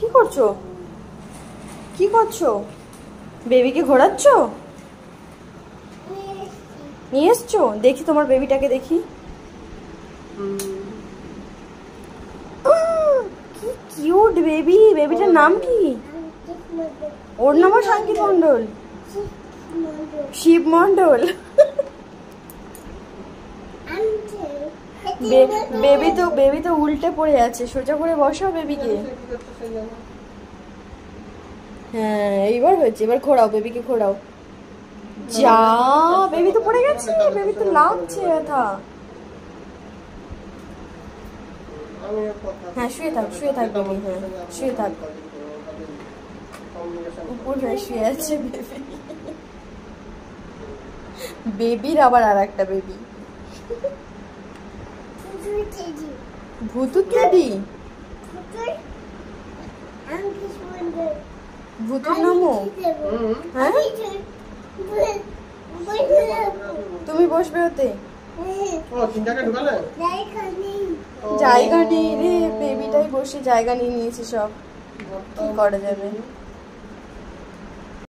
কি করছো? কি করছো? বেবিকে ঘোরাচ্ছ? নিয়ে এসছো? দেখি তোমার বেবিটাকে দেখি। কি কিউট বেবি। বেবিটার নাম কি? ওর নাম সাঙ্কিত মন্ডল। শিব মন্ডল। বেবি তো উল্টে পড়ে আছে। সোজা করে বসাও বেবিকে। হ্যাঁ এইবার হয়েছে। এবার ঘোরাও বেবিকে, ঘোরাও। যা, বেবি তো পড়ে গেছে। বেবি তো লাগছে ব্যথা। হ্যাঁ শুয়ে থাক, শুয়ে থাক বেবি। হ্যাঁ শুয়ে থাক। উপর হয়ে শুয়ে আছে বেবি। বেবির আবার আর একটা বেবি। ভূতু টেডি। ভূতুর নামও? হ্যাঁ তুমি বসবে ওতে? জায়গা নেই রে, বেবিটাই বসে জায়গা নিয়ে নিয়েছে সব। কি করা যাবে।